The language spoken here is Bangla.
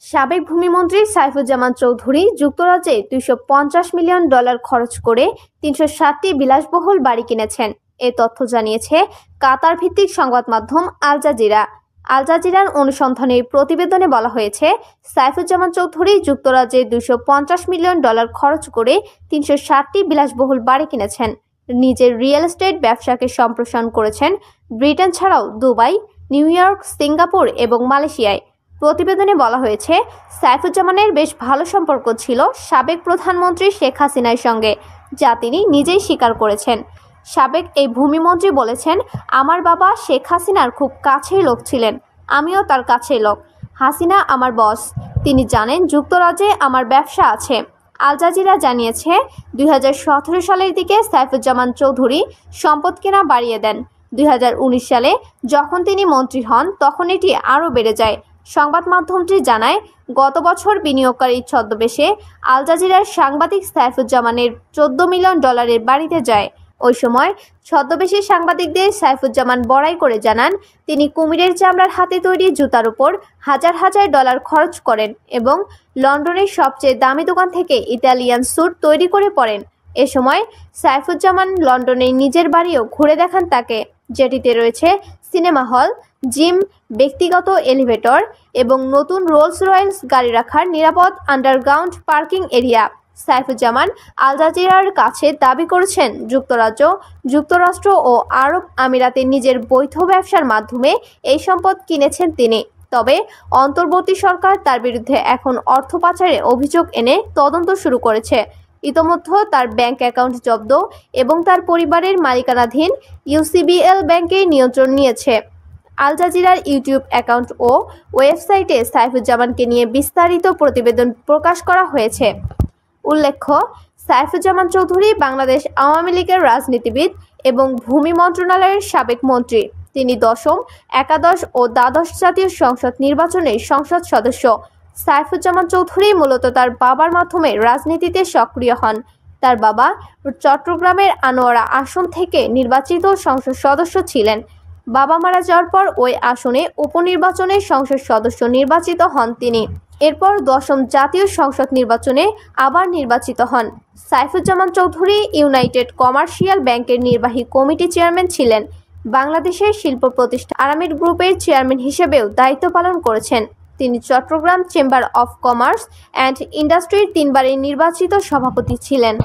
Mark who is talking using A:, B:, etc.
A: সাবেক ভূমিমন্ত্রী সাইফুজ্জামান চৌধুরী যুক্তরাজ্যে $250 মিলিয়ন খরচ করে 360টি বিলাসবহুল বাড়ি কিনেছেন। এ তথ্য জানিয়েছে কাতার ভিত্তিক সংবাদ মাধ্যম আল জাজিরা। আল জাজিরার অনুসন্ধানের প্রতিবেদনে বলা হয়েছে, সাইফুজ্জামান চৌধুরী যুক্তরাজ্যে $250 মিলিয়ন খরচ করে 360টি বিলাসবহুল বাড়ি কিনেছেন। নিজের রিয়েল এস্টেট ব্যবসাকে সম্প্রসারণ করেছেন ব্রিটেন ছাড়াও দুবাই, নিউ ইয়র্ক, সিঙ্গাপুর এবং মালয়েশিয়ায়। প্রতিবেদনে বলা হয়েছে, সাইফুজ্জামানের বেশ ভালো সম্পর্ক ছিল সাবেক প্রধানমন্ত্রী শেখ হাসিনার সঙ্গে, যা তিনি নিজেই স্বীকার করেছেন। সাবেক এই ভূমিমন্ত্রী বলেছেন, আমার বাবা শেখ হাসিনার খুব কাছের লোক ছিলেন, আমিও তার কাছের লোক। হাসিনা আমার বস, তিনি জানেন যুক্তরাজ্যে আমার ব্যবসা আছে। আল জাজিরা জানিয়েছে, 2017 সালের দিকে সাইফুজ্জামান চৌধুরী সম্পদ কেনা বাড়িয়ে দেন। 2019 সালে যখন তিনি মন্ত্রী হন তখন এটি আরও বেড়ে যায়। সংবাদ মাধ্যমটি জানায়, গত বছর বিনিয়োগকারীর ছদ্মবেশে আল জাজিরার সাংবাদিক সাইফুজ্জামানের $14 মিলিয়ন বাড়িতে যায়। ওই সময় ছদ্মবেশী সাংবাদিকদের সাইফুজ্জামান বড়াই করে জানান, তিনি কুমিরের চামড়ার হাতে তৈরি জুতার উপর হাজার হাজার ডলার খরচ করেন এবং লন্ডনের সবচেয়ে দামি দোকান থেকে ইতালিয়ান স্যুট তৈরি করে পরেন। এ সময় সাইফুজ্জামান লন্ডনের নিজের বাড়িও ঘুরে দেখান তাকে, যেটিতে রয়েছে সিনেমা হল, জিম, ব্যক্তিগত এলিভেটর এবং নতুন রোলস রয়েলস গাড়ি রাখার নিরাপদ আন্ডারগ্রাউন্ড পার্কিং এরিয়া। সাইফুজ্জামান আল জাজিরার কাছে দাবি করেছেন, যুক্তরাষ্ট্র ও আরব আমিরাতে নিজের বৈধ ব্যবসার মাধ্যমে এই সম্পদ কিনেছেন তিনি। তবে অন্তর্বর্তী সরকার তার বিরুদ্ধে এখন অর্থ পাচারের অভিযোগ এনে তদন্ত শুরু করেছে। ইতোমধ্যে তার ব্যাংক অ্যাকাউন্ট জব্দ এবং তার পরিবারের মালিকানাধীন ইউসিবিএল ব্যাংকের নিয়ন্ত্রণ নিয়েছে। আল জাজিরার ইউটিউব অ্যাকাউন্ট ও ওয়েবসাইটে সাইফুজ্জামানকে নিয়ে বিস্তারিত প্রতিবেদন প্রকাশ করা হয়েছে। উল্লেখ্য, সাইফুজ্জামান চৌধুরী বাংলাদেশ আওয়ামী লীগের রাজনীতিবিদ এবং ভূমি মন্ত্রণালয়ের সাবেক মন্ত্রী। তিনি দশম, একাদশ ও দ্বাদশ জাতীয় সংসদ নির্বাচনের সংসদ সদস্য। সাইফুজ্জামান চৌধুরী মূলত তার বাবার মাধ্যমে রাজনীতিতে সক্রিয় হন। তার বাবা চট্টগ্রামের আনোয়ারা আসন থেকে নির্বাচিত সংসদ সদস্য ছিলেন। বাবা মারা যাওয়ার পর ওই আসনে উপনির্বাচনে সংসদ সদস্য নির্বাচিত হন তিনি। এরপর দশম জাতীয় সংসদ নির্বাচনে আবার নির্বাচিত হন। সাইফুজ্জামান চৌধুরী ইউনাইটেড কমার্শিয়াল ব্যাংকের নির্বাহী কমিটি চেয়ারম্যান ছিলেন। বাংলাদেশের শিল্প প্রতিষ্ঠান আরামিড গ্রুপের চেয়ারম্যান হিসেবেও দায়িত্ব পালন করেছেন। তিনি Chittagong chamber of commerce and ইন্ডাস্ট্রির 3বারের নির্বাচিত সভাপতি ছিলেন।